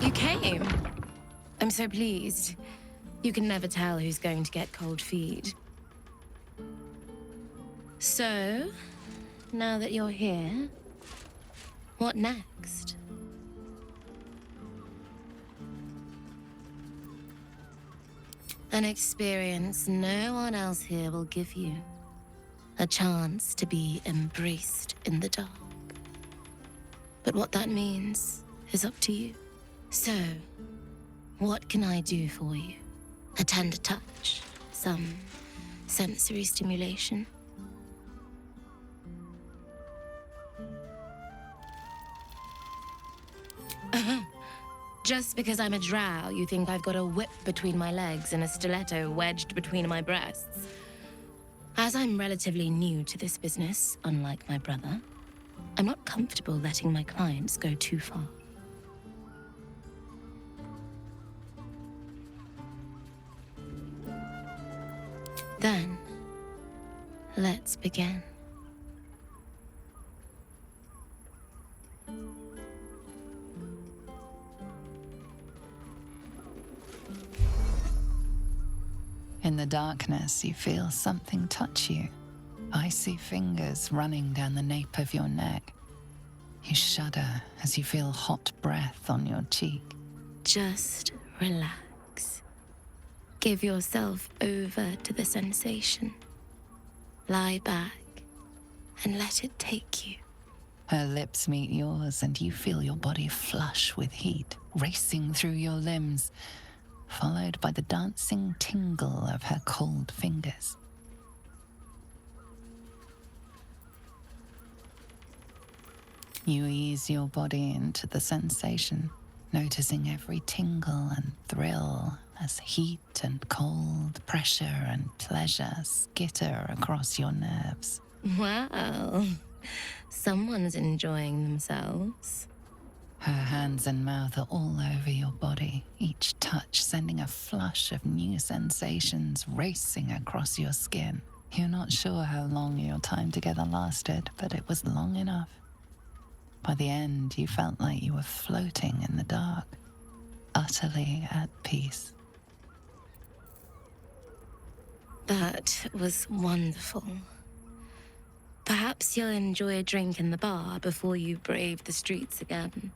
You came. I'm so pleased. You can never tell who's going to get cold feet. So, now that you're here, what next? An experience no one else here will give you. A chance to be embraced in the dark. But what that means is up to you. So, what can I do for you? A tender touch? Some sensory stimulation? Just because I'm a drow, you think I've got a whip between my legs and a stiletto wedged between my breasts? As I'm relatively new to this business, unlike my brother, I'm not comfortable letting my clients go too far. Then, let's begin. In the darkness, you feel something touch you. Icy fingers running down the nape of your neck. You shudder as you feel hot breath on your cheek. Just relax. Give yourself over to the sensation. Lie back and let it take you. Her lips meet yours and you feel your body flush with heat, racing through your limbs, followed by the dancing tingle of her cold fingers. You ease your body into the sensation, noticing every tingle and thrill as heat and cold, pressure and pleasure skitter across your nerves. Wow, someone's enjoying themselves. Her hands and mouth are all over your body, each touch sending a flush of new sensations racing across your skin. You're not sure how long your time together lasted, but it was long enough. By the end, you felt like you were floating in the dark, utterly at peace. That was wonderful. Perhaps you'll enjoy a drink in the bar before you brave the streets again.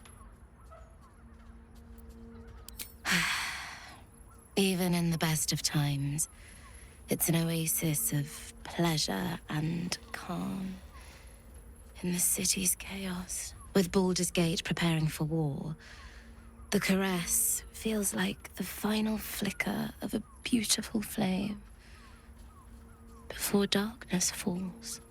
Even in the best of times, it's an oasis of pleasure and calm. In the city's chaos, with Baldur's Gate preparing for war, the caress feels like the final flicker of a beautiful flame before darkness falls.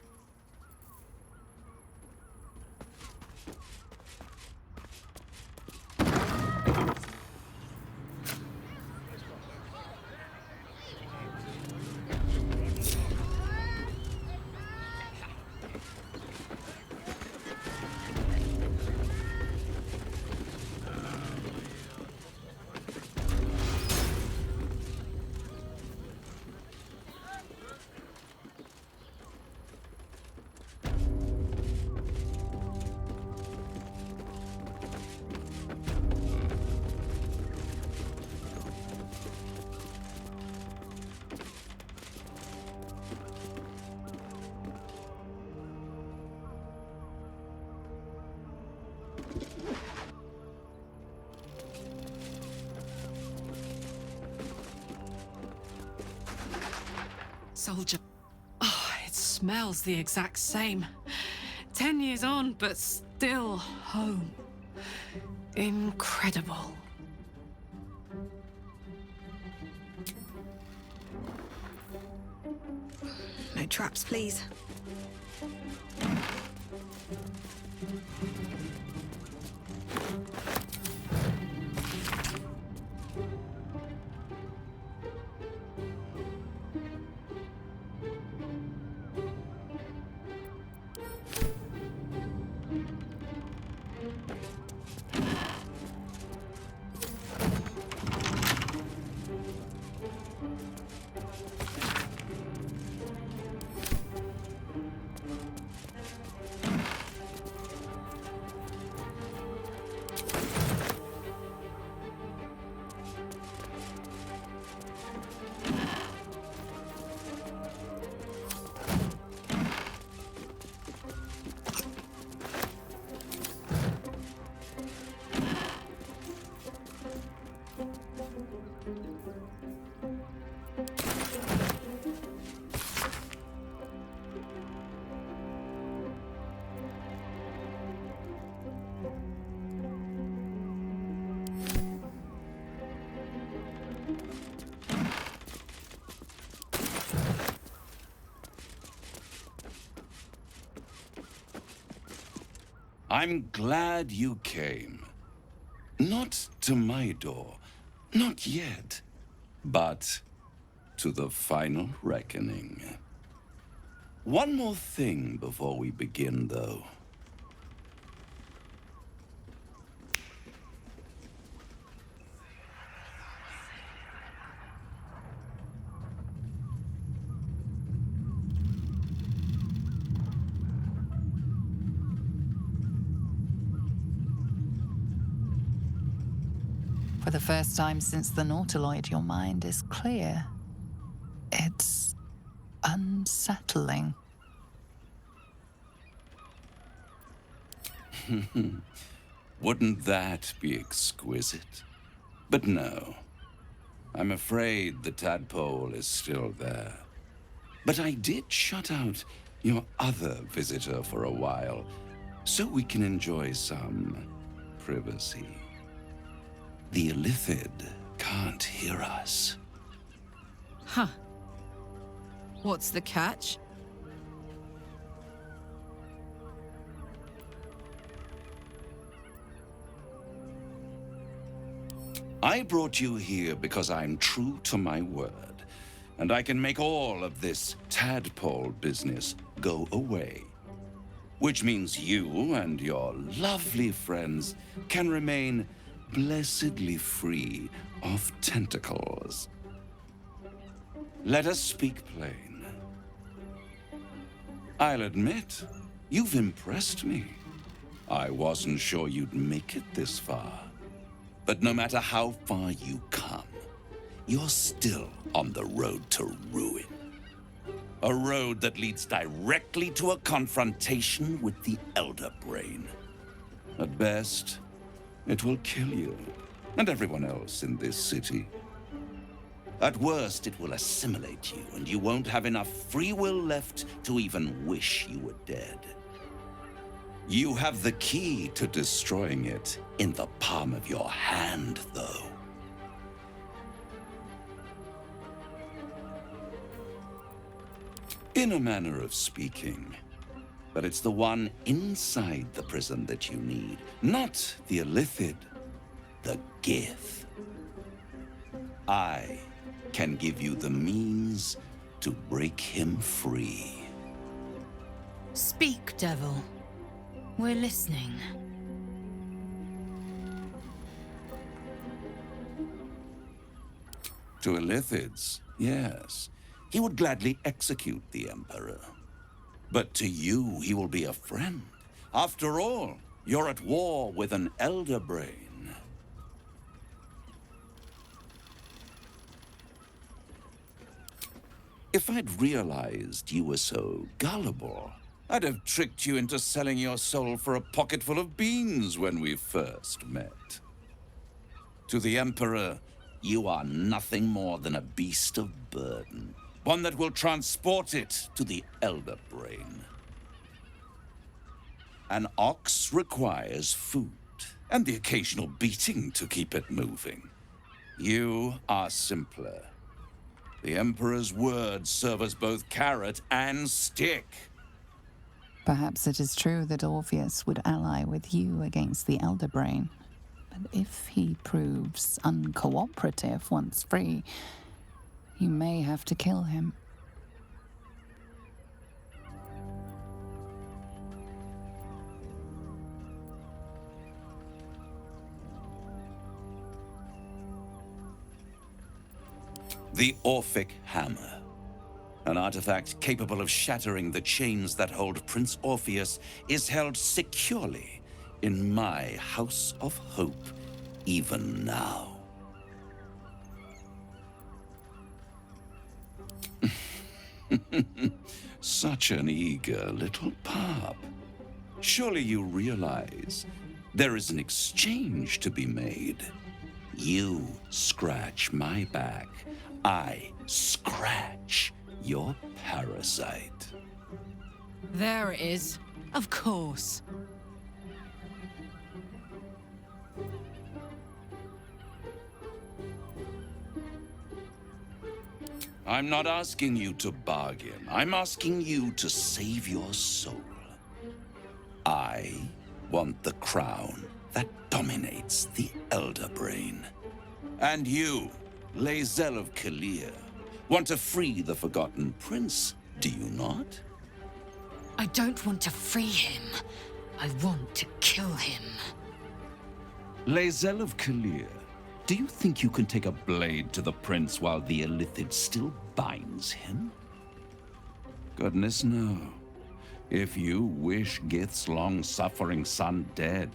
Soldier. Oh, it smells the exact same. 10 years on, but still home. Incredible. No traps, please. I'm glad you came. Not to my door, not yet, but to the final reckoning. One more thing before we begin, though. For the first time since the Nautiloid, your mind is clear. It's unsettling. Wouldn't that be exquisite? But no. I'm afraid the tadpole is still there. But I did shut out your other visitor for a while, so we can enjoy some privacy. The Illithid can't hear us. Huh. What's the catch? I brought you here because I'm true to my word, and I can make all of this tadpole business go away. Which means you and your lovely friends can remain blessedly free of tentacles. Let us speak plain. I'll admit, you've impressed me. I wasn't sure you'd make it this far. But no matter how far you come, you're still on the road to ruin. A road that leads directly to a confrontation with the Elder Brain. At best, it will kill you, and everyone else in this city. At worst, it will assimilate you, and you won't have enough free will left to even wish you were dead. You have the key to destroying it in the palm of your hand, though. In a manner of speaking. But it's the one inside the prison that you need, not the Illithid, the Gith. I can give you the means to break him free. Speak, devil. We're listening. To Illithids, yes. He would gladly execute the Emperor. But to you, he will be a friend. After all, you're at war with an Elder Brain. If I'd realized you were so gullible, I'd have tricked you into selling your soul for a pocketful of beans when we first met. To the Emperor, you are nothing more than a beast of burden, one that will transport it to the Elder Brain. An ox requires food, and the occasional beating to keep it moving. You are simpler. The Emperor's words serve as both carrot and stick. Perhaps it is true that Orpheus would ally with you against the Elder Brain. But if he proves uncooperative once free, you may have to kill him. The Orphic Hammer. An artifact capable of shattering the chains that hold Prince Orpheus is held securely in my House of Hope, even now. Such an eager little pup. Surely you realize there is an exchange to be made. You scratch my back, I scratch your parasite. There it is. Of course. I'm not asking you to bargain. I'm asking you to save your soul. I want the crown that dominates the Elder Brain. And you, Lae'zel of Kalir, want to free the Forgotten Prince, do you not? I don't want to free him. I want to kill him. Lae'zel of Kalir, do you think you can take a blade to the prince while the Illithid still binds him? Goodness no. If you wish Gith's long-suffering son dead,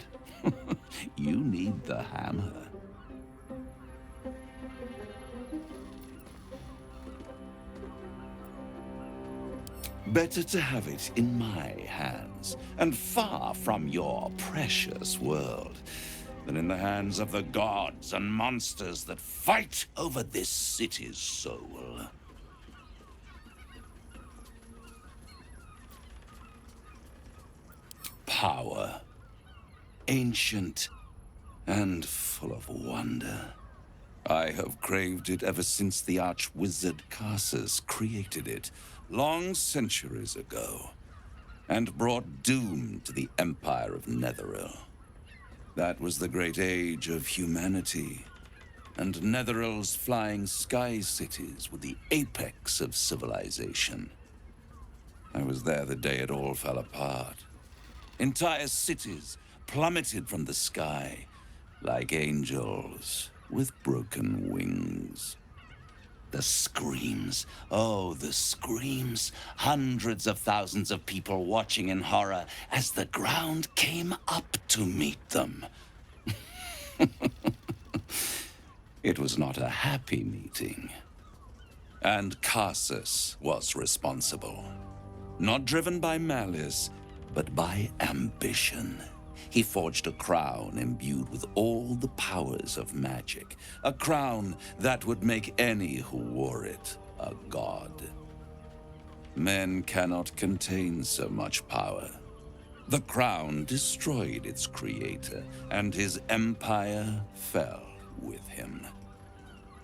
you need the hammer. Better to have it in my hands, and far from your precious world, than in the hands of the gods and monsters that fight over this city's soul. Power, ancient and full of wonder. I have craved it ever since the arch-wizard Karsus created it, long centuries ago, and brought doom to the Empire of Netheril. That was the great age of humanity, and Netheril's flying sky cities were the apex of civilization. I was there the day it all fell apart. Entire cities plummeted from the sky like angels with broken wings. The screams, oh, the screams. Hundreds of thousands of people watching in horror as the ground came up to meet them. It was not a happy meeting. And Karsus was responsible. Not driven by malice, but by ambition. He forged a crown imbued with all the powers of magic. A crown that would make any who wore it a god. Men cannot contain so much power. The crown destroyed its creator, and his empire fell with him.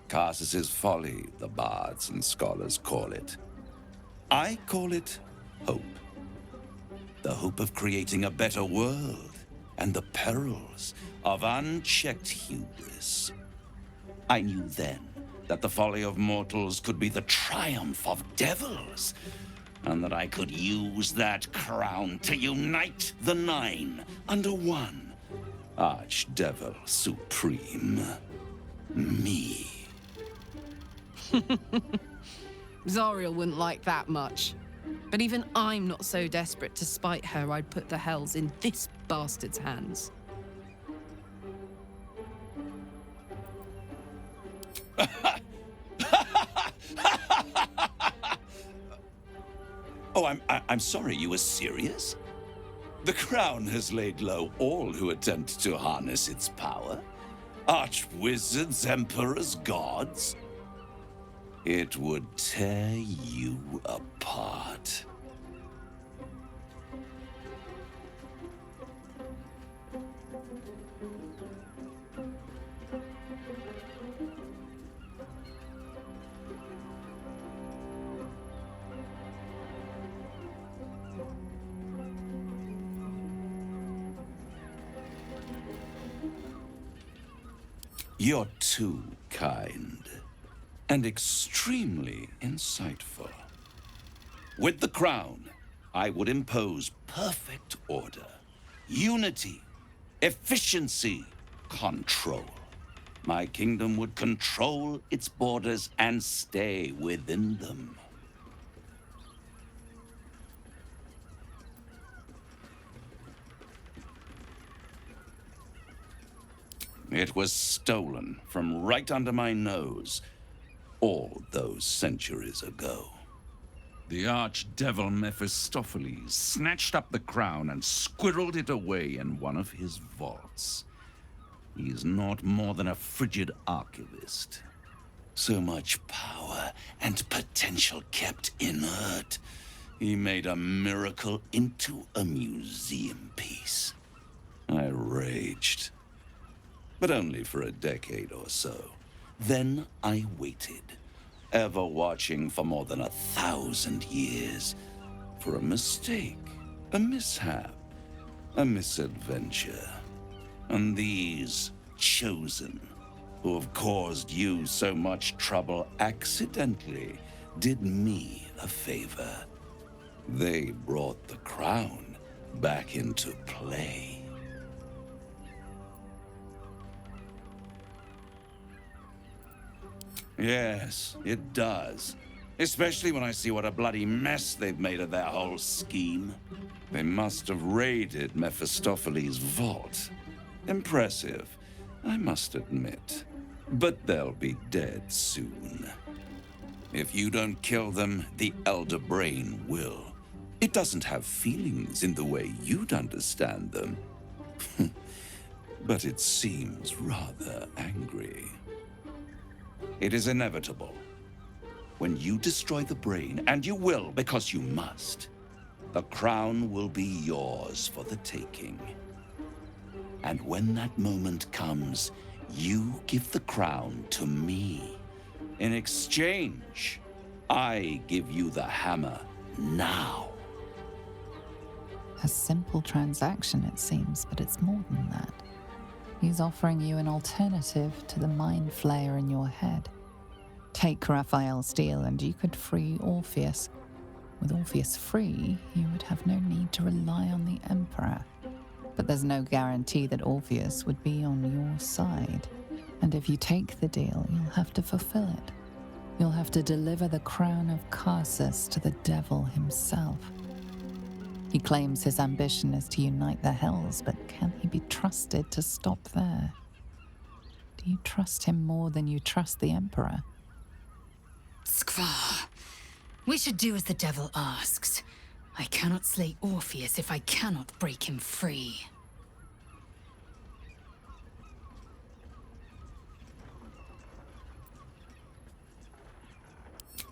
Karsus's folly, the bards and scholars call it. I call it hope. The hope of creating a better world, and the perils of unchecked hubris. I knew then that the folly of mortals could be the triumph of devils, and that I could use that crown to unite the Nine under one Archdevil Supreme. Me. Zariel wouldn't like that much. But even I'm not so desperate to spite her I'd put the hells in this bastard's hands. Oh, I'm sorry, you were serious? The crown has laid low all who attempt to harness its power. Arch-wizards, emperors, gods. It would tear you apart. You're too kind. And extremely insightful. With the crown, I would impose perfect order, unity, efficiency, control. My kingdom would control its borders and stay within them. It was stolen from right under my nose all those centuries ago. The archdevil Mephistopheles snatched up the crown and squirreled it away in one of his vaults. He is not more than a frigid archivist. So much power and potential kept inert. He made a miracle into a museum piece. I raged, but only for a decade or so. Then I waited, ever watching for more than 1,000 years, for a mistake, a mishap, a misadventure. And these chosen, who have caused you so much trouble accidentally, did me a favor. They brought the crown back into play. Yes, it does. Especially when I see what a bloody mess they've made of their whole scheme. They must have raided Mephistopheles' vault. Impressive, I must admit. But they'll be dead soon. If you don't kill them, the Elder Brain will. It doesn't have feelings in the way you'd understand them. But it seems rather angry. It is inevitable. When you destroy the brain, and you will because you must, the crown will be yours for the taking. And when that moment comes, you give the crown to me. In exchange, I give you the hammer now. A simple transaction, it seems, but it's more than that. He's offering you an alternative to the mind flayer in your head. Take Raphael's deal and you could free Orpheus. With Orpheus free, you would have no need to rely on the Emperor. But there's no guarantee that Orpheus would be on your side. And if you take the deal, you'll have to fulfill it. You'll have to deliver the crown of Carsus to the devil himself. He claims his ambition is to unite the Hells, but can he be trusted to stop there? Do you trust him more than you trust the Emperor? Skvar. We should do as the devil asks. I cannot slay Orpheus if I cannot break him free.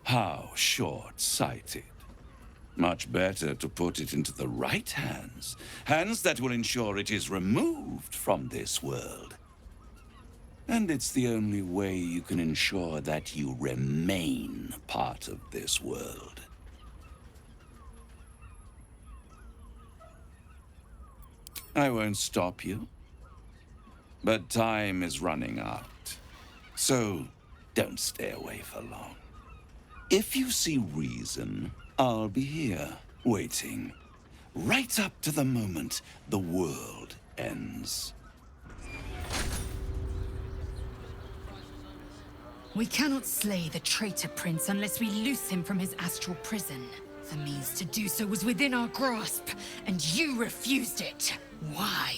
How short-sighted. Much better to put it into the right hands. Hands that will ensure it is removed from this world. And it's the only way you can ensure that you remain part of this world. I won't stop you. But time is running out. So don't stay away for long. If you see reason, I'll be here, waiting. Right up to the moment the world ends. We cannot slay the traitor prince unless we loose him from his astral prison. The means to do so was within our grasp, and you refused it. Why?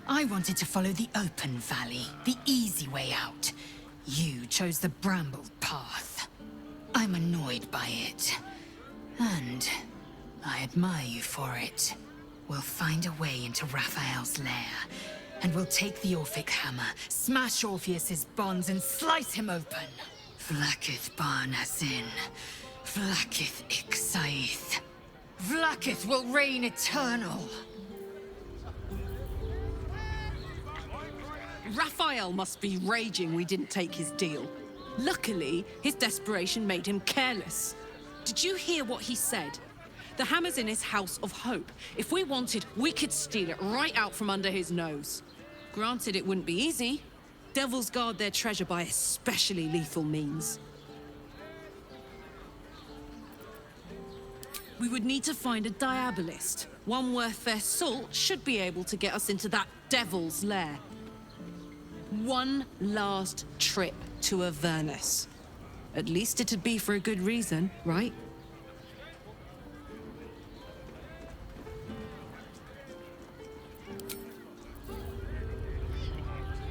I wanted to follow the open valley, the easy way out. You chose the brambled path. I'm annoyed by it. And I admire you for it. We'll find a way into Raphael's lair, and we'll take the Orphic hammer, smash Orpheus's bonds, and slice him open. Vlaakith Bar Nazin, Vlaakith Ixaith. Vlaakith will reign eternal. Raphael must be raging we didn't take his deal. Luckily, his desperation made him careless. Did you hear what he said? The hammer's in his house of hope. If we wanted, we could steal it right out from under his nose. Granted, it wouldn't be easy. Devils guard their treasure by especially lethal means. We would need to find a diabolist. One worth their salt should be able to get us into that devil's lair. One last trip to Avernus. At least it'd be for a good reason, right?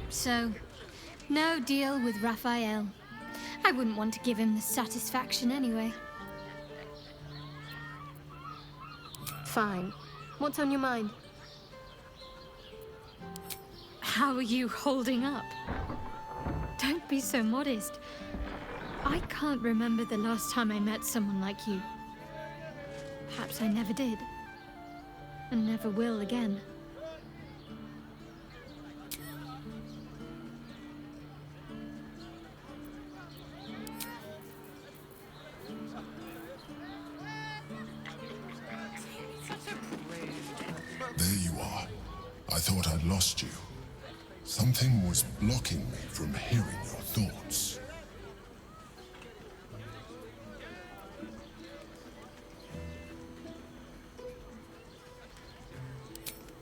So, no deal with Raphael. I wouldn't want to give him the satisfaction anyway. Fine. What's on your mind? How are you holding up? Don't be so modest. I can't remember the last time I met someone like you. Perhaps I never did. And never will again. I thought I'd lost you. Something was blocking me from hearing your thoughts.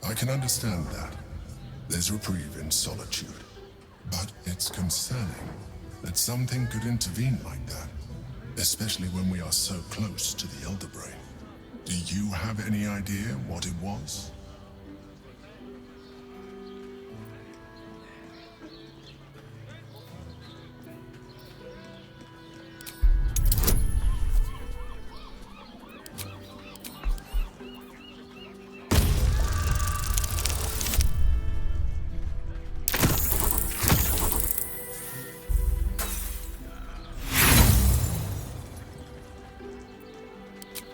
I can understand that. There's reprieve in solitude. But it's concerning that something could intervene like that, especially when we are so close to the Elder Brain. Do you have any idea what it was?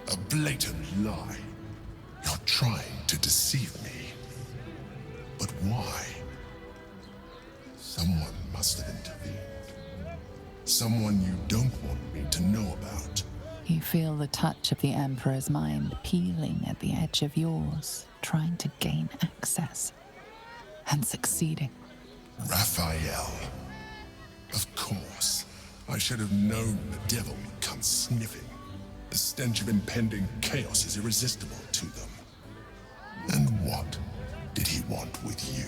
A blatant lie. You're trying to deceive me. But why? Someone must have intervened. Someone you don't want me to know about. You feel the touch of the Emperor's mind peeling at the edge of yours, trying to gain access. And succeeding. Raphael. Of course. I should have known the devil would come sniffing. The stench of impending chaos is irresistible to them. And what did he want with you?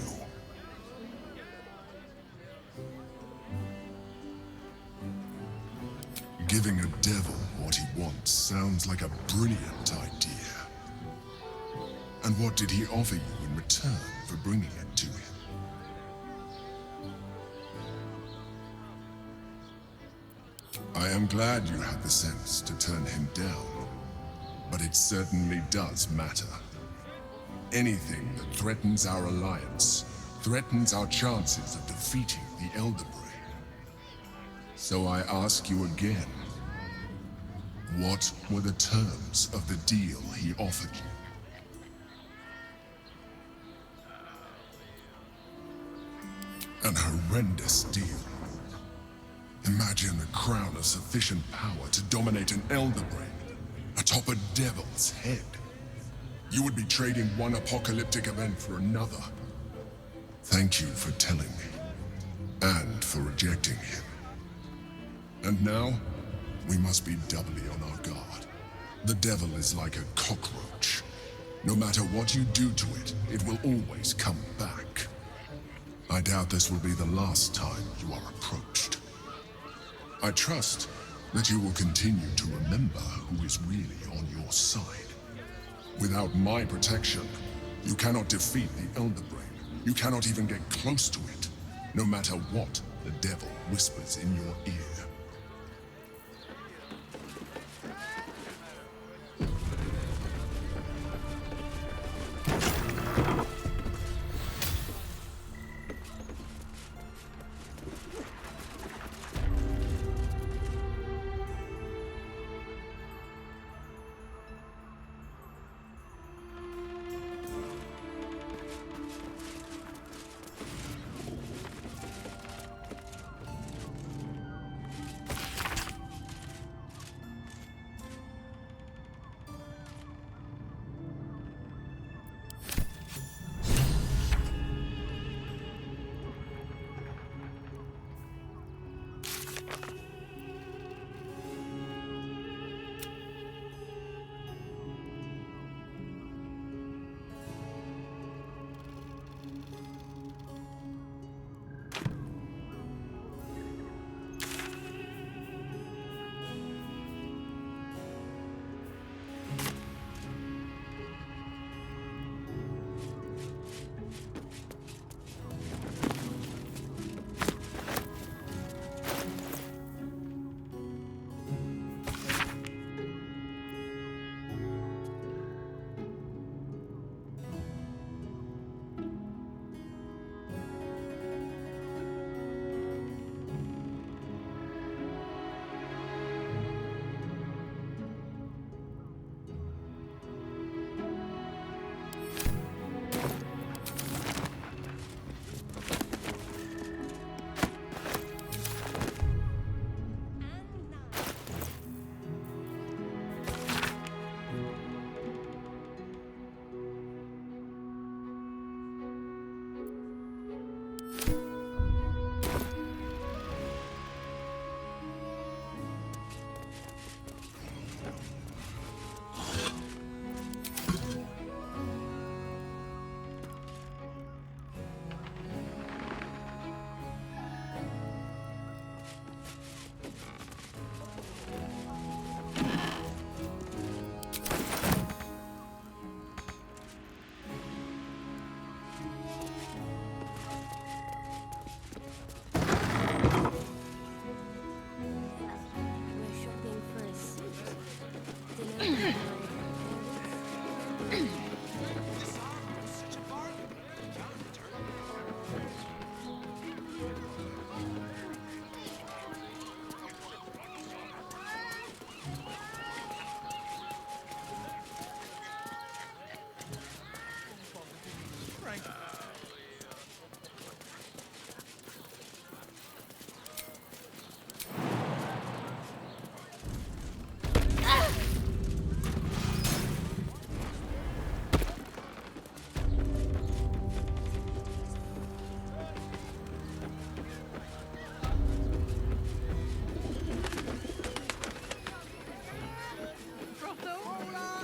Giving a devil what he wants sounds like a brilliant idea. And what did he offer you in return for bringing it to him? I am glad you had the sense to turn him down, but it certainly does matter. Anything that threatens our alliance threatens our chances of defeating the Elder Brain. So I ask you again, what were the terms of the deal he offered you? An horrendous deal. Imagine a crown of sufficient power to dominate an Elder Brain atop a devil's head. You would be trading one apocalyptic event for another. Thank you for telling me, and for rejecting him. And now, we must be doubly on our guard. The devil is like a cockroach. No matter what you do to it, it will always come back. I doubt this will be the last time you are approached. I trust that you will continue to remember who is really on your side. Without my protection, you cannot defeat the Elder Brain. You cannot even get close to it, no matter what the devil whispers in your ear.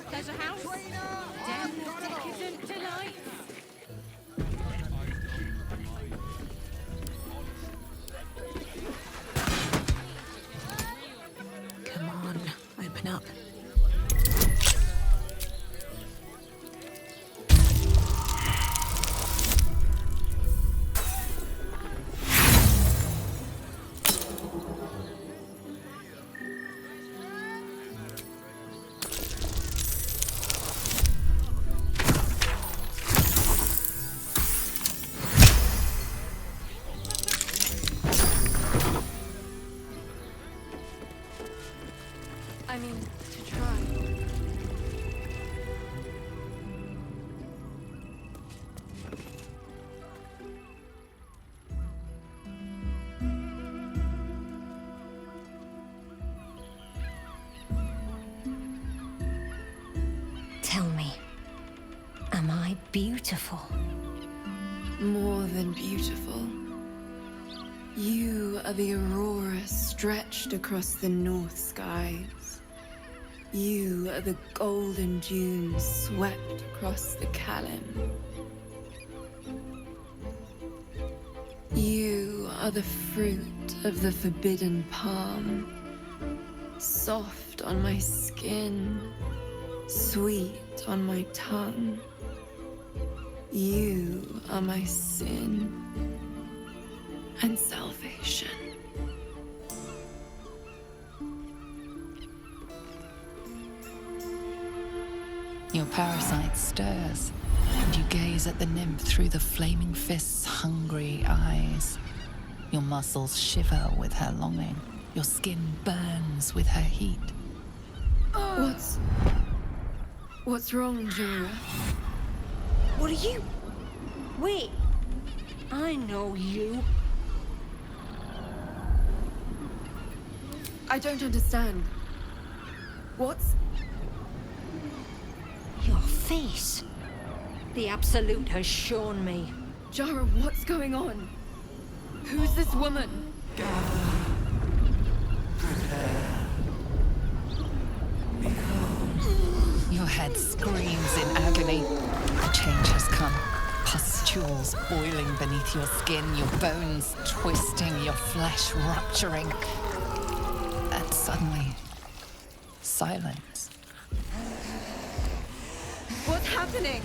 Pleasure house. Damn the decadent delight. Come on, open up. I mean, to try. Tell me, am I beautiful? More than beautiful. You are the aurora stretched across the north skies. You are the golden dunes swept across the Calym. You are the fruit of the forbidden palm, soft on my skin, sweet on my tongue. You are my sin and salvation. Your parasite stirs, and you gaze at the nymph through the flaming fist's hungry eyes. Your muscles shiver with her longing. Your skin burns with her heat. What's wrong, Jura? What are you? Wait, I know you. I don't understand. What's... Your face. The Absolute has shown me. Jara, what's going on? Who's this woman? Your head screams in agony. The change has come. Pustules boiling beneath your skin, your bones twisting, your flesh rupturing. And suddenly, silence. What's happening?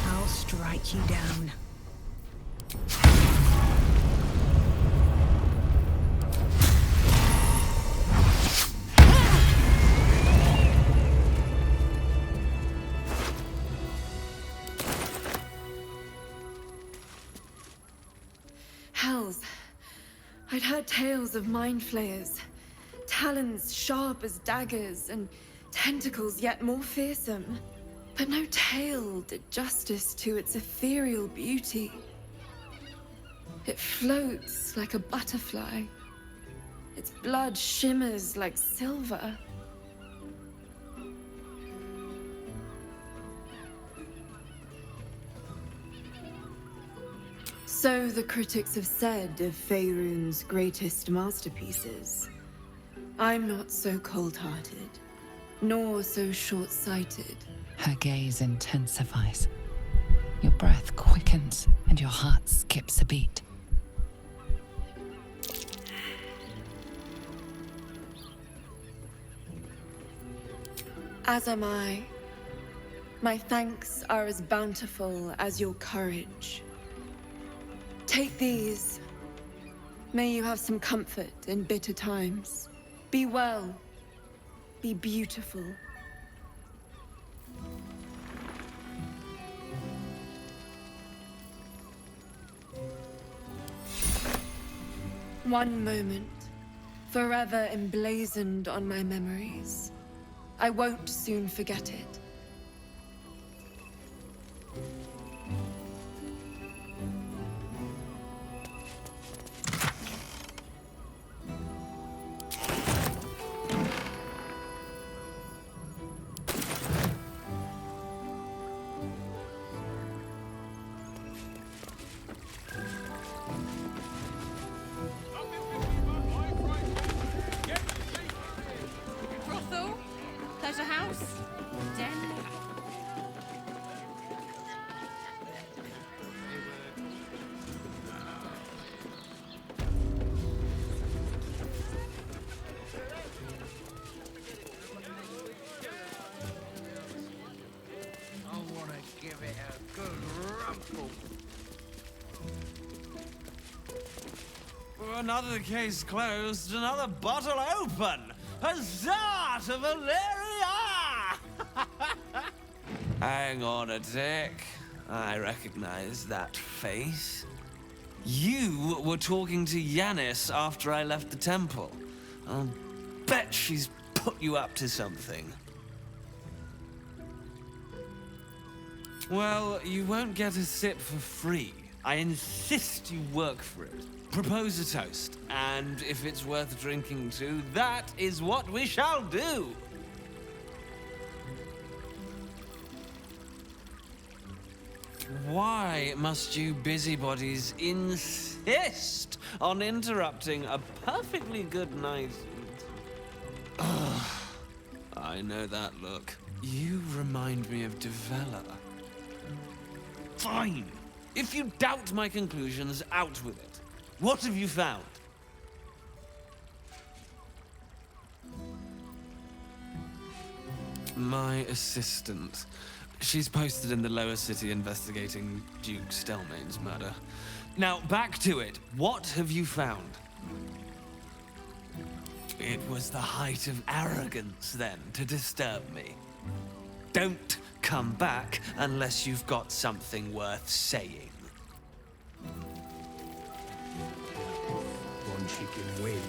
I'll strike you down. Hells. I'd heard tales of mind flayers. Talons sharp as daggers, and tentacles yet more fearsome. But no tale did justice to its ethereal beauty. It floats like a butterfly. Its blood shimmers like silver. So the critics have said of Faerun's greatest masterpieces. I'm not so cold-hearted, nor so short-sighted. Her gaze intensifies. Your breath quickens, and your heart skips a beat. As am I. My thanks are as bountiful as your courage. Take these. May you have some comfort in bitter times. Be well. Be beautiful. One moment, forever emblazoned on my memories. I won't soon forget it. Brothel? Pleasure house? Den? I want to give it a good rumple. Another case closed, another bottle open. Huzzah to Valeria! Hang on a tick. I recognize that face. You were talking to Yanis after I left the temple. I'll bet she's put you up to something. Well, you won't get a sip for free. I insist you work for it. Propose a toast, and if it's worth drinking to, that is what we shall do. Why must you busybodies insist on interrupting a perfectly good night? Ugh, I know that look. You remind me of Devella. Fine. If you doubt my conclusions, out with it. What have you found? My assistant. She's posted in the lower city investigating Duke Stelmane's murder. Now, back to it. What have you found? It was the height of arrogance, then, to disturb me. Don't come back unless you've got something worth saying. One chicken wing.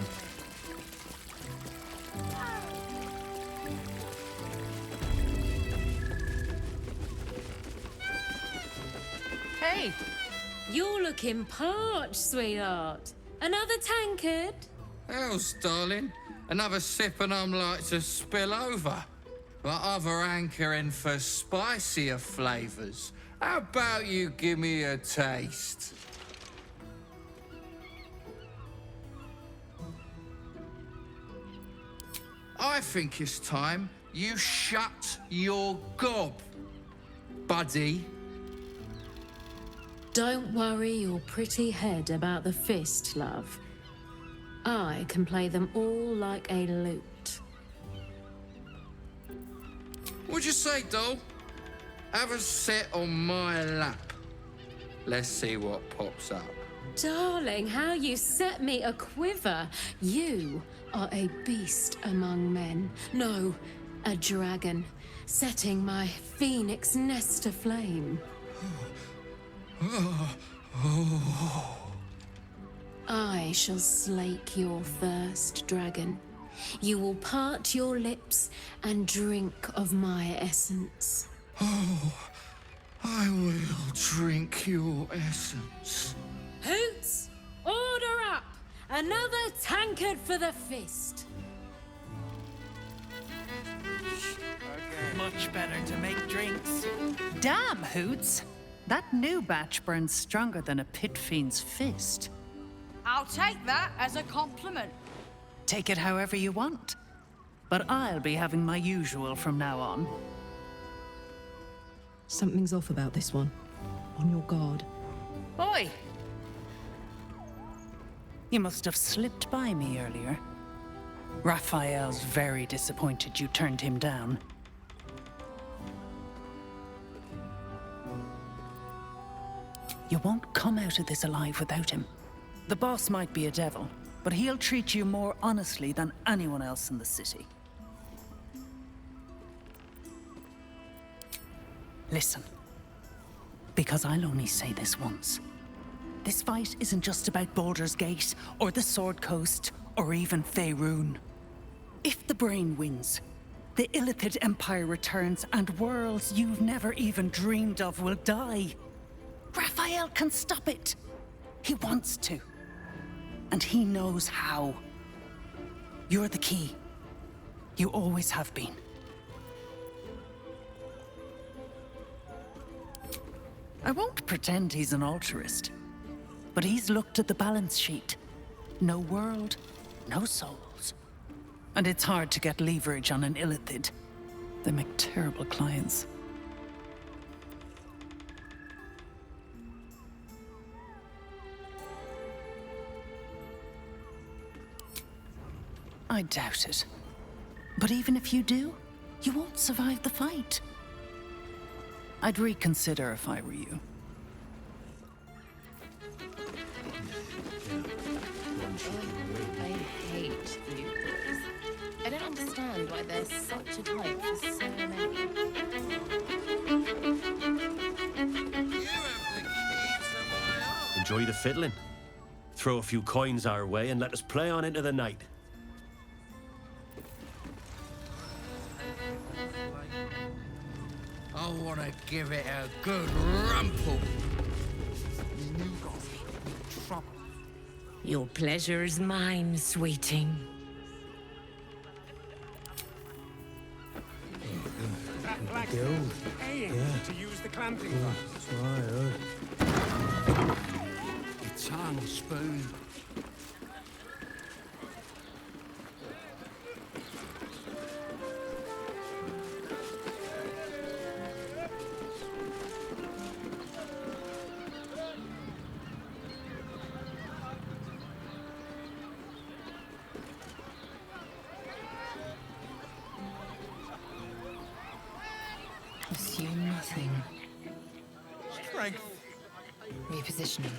Hey, you're looking parched, sweetheart. Another tankard? Hells, darling. Another sip and I'm like to spill over. But other hankering for spicier flavors. How about you give me a taste? I think it's time you shut your gob, buddy. Don't worry your pretty head about the fist, love. I can play them all like a lute. What'd you say, doll? Have a sit on my lap. Let's see what pops up. Darling, how you set me a quiver. You are a beast among men. No, a dragon, setting my phoenix nest aflame. I shall slake your thirst, dragon. You will part your lips and drink of my essence. Oh, I will drink your essence. Hoots, order up! Another tankard for the fist. Much better to make drinks. Damn, Hoots! That new batch burns stronger than a pit fiend's fist. I'll take that as a compliment. Take it however you want. But I'll be having my usual from now on. Something's off about this one. On your guard. Oi! You must have slipped by me earlier. Raphael's very disappointed you turned him down. You won't come out of this alive without him. The boss might be a devil, but he'll treat you more honestly than anyone else in the city. Listen, because I'll only say this once. This fight isn't just about Baldur's Gate, or the Sword Coast, or even Faerun. If the Brain wins, the Illithid Empire returns and worlds you've never even dreamed of will die. Raphael can stop it. He wants to. And he knows how. You're the key. You always have been. I won't pretend he's an altruist, but he's looked at the balance sheet. No world, no souls. And it's hard to get leverage on an Illithid. They make terrible clients. I doubt it. But even if you do, you won't survive the fight. I'd reconsider if I were you. I hate loopers. I don't understand why there's such a type for so many. Enjoy the fiddling. Throw a few coins our way and let us play on into the night. I want to give it a good rumple. Your pleasure is mine, sweeting. To use the clamping device. Your tongue, spoon. Assume nothing. Strength. Repositioning.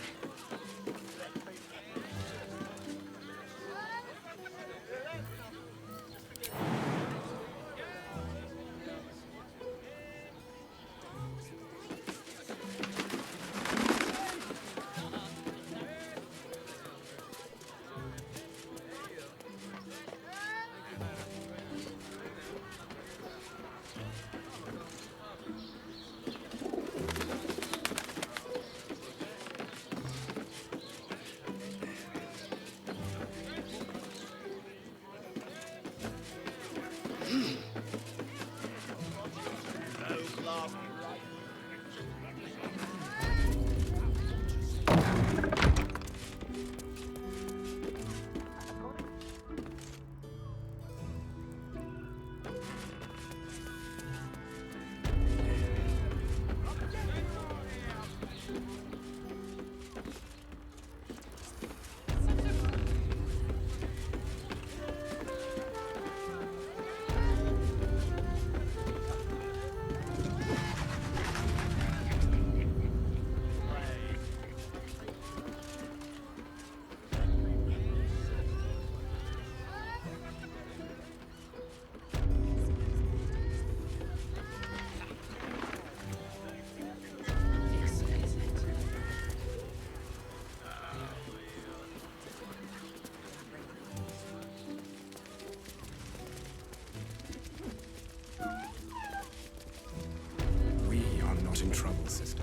In trouble, sister.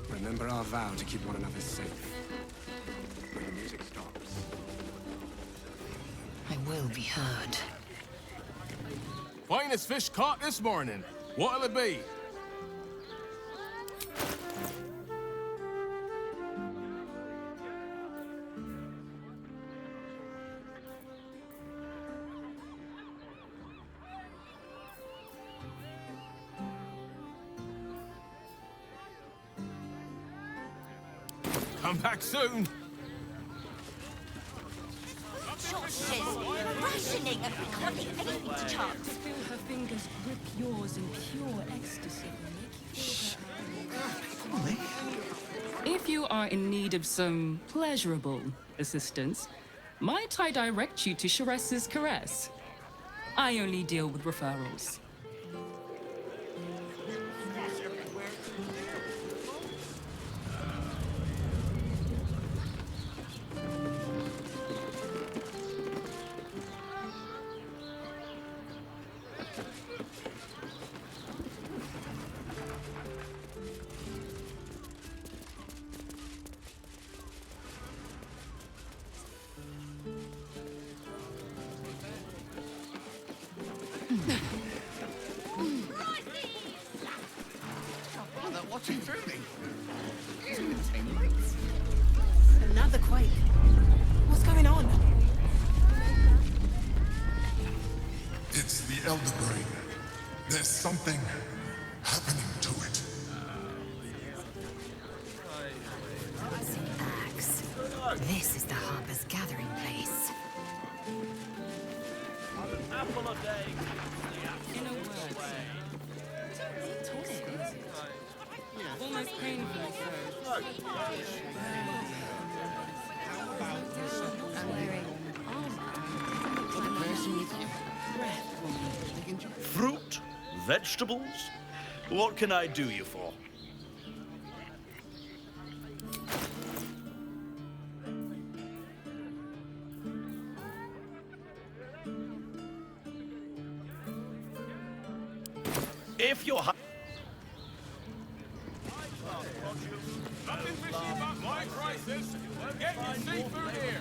Remember our vow to keep one another safe. When the music stops. I will be heard. Finest fish caught this morning. What'll it be? Come back soon. Rationing and becoming anything to chance. Feel her fingers grip yours in pure ecstasy. Make you feel her. If you are in need of some pleasurable assistance, might I direct you to Sharess's Caress? I only deal with referrals. Oh, they're watching through me. Imitating lights. Another quake. What's going on? It's the Elder Brain. There's something happening to it. Axe. This is the Harper's gathering place. Apple a day. In a word, almost painful, Fruit? Vegetables? What can I do you for? If you're Nothing fishy about my prices. Get your seafood here.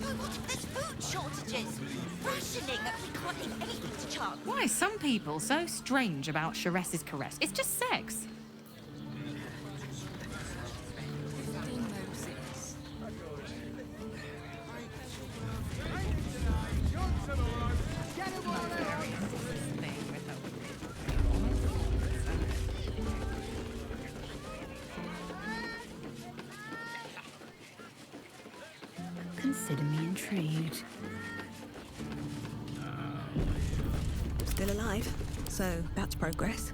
Oh, what if there's food shortages? Rationing, recording anything to chance. Why are some people so strange about Sharess's Caress? It's just sex. Consider me intrigued. Still alive, so that's progress.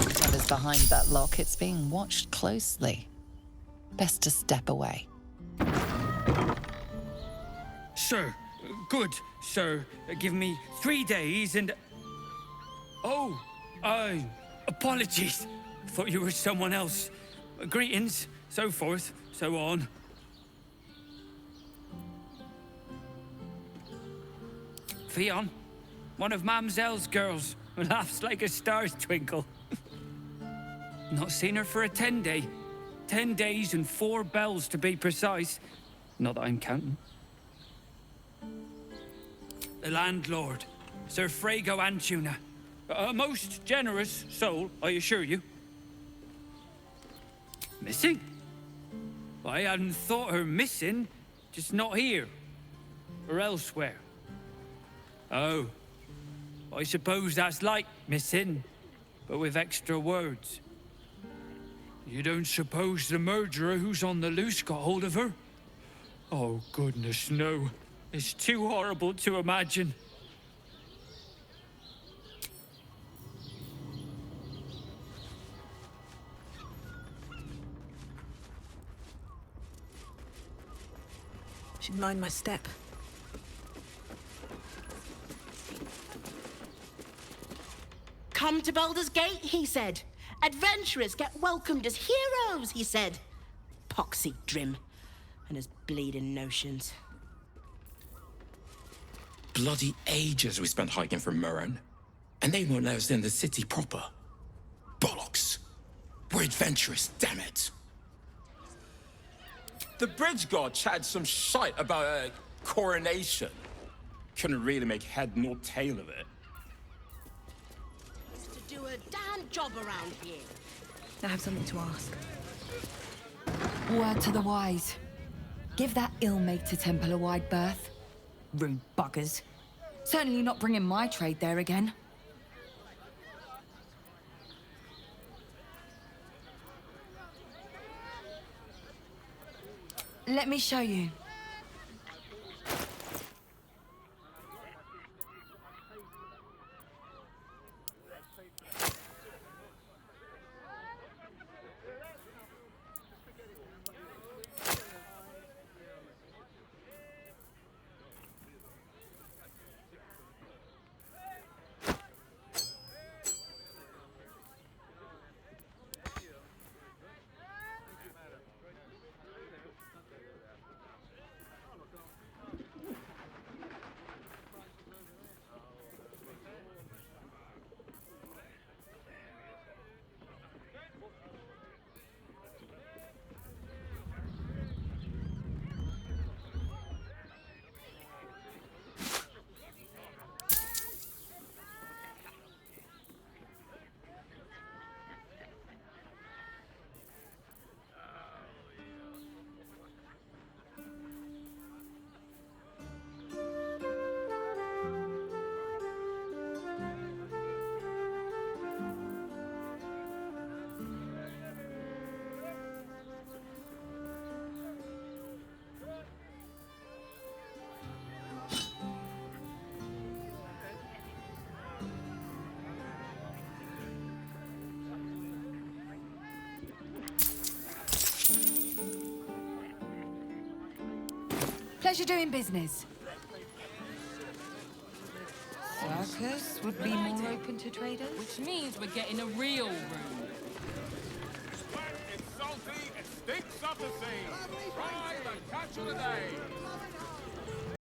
Whoever's behind that lock, it's being watched closely. Best to step away. Sir, good, sir. Give me 3 days and... Oh, apologies. Thought you were someone else. Greetings, so forth, so on. Fionn, one of Mamselle's girls, laughs like a star's twinkle. Not seen her for a 10-day. 10 days and 4 bells to be precise. Not that I'm counting. The landlord, Sir Frago Antuna. A most generous soul, I assure you. Missing? I hadn't thought her missing, just not here. Or elsewhere. Oh, I suppose that's like missing, but with extra words. You don't suppose the murderer who's on the loose got hold of her? Oh, goodness, no. It's too horrible to imagine. Should mind my step. Come to Baldur's Gate, he said. Adventurers get welcomed as heroes, he said. Poxy Drim and his bleeding notions. Bloody ages we spent hiking from Murren, and they won't let us in the city proper. Bollocks. We're adventurous, damn it. The bridge god chatted some shite about a coronation. Couldn't really make head nor tail of it. To do a damn job around here. I have something to ask. Word to the wise. Give that ill-mate to Temple a wide berth. Rude buggers. Certainly not bringing my trade there again. Let me show you. Pleasure doing business. Circus would be more open to traders? Which means we're getting a real room. It's salty, it stinks of the sea. Try the catch of the day.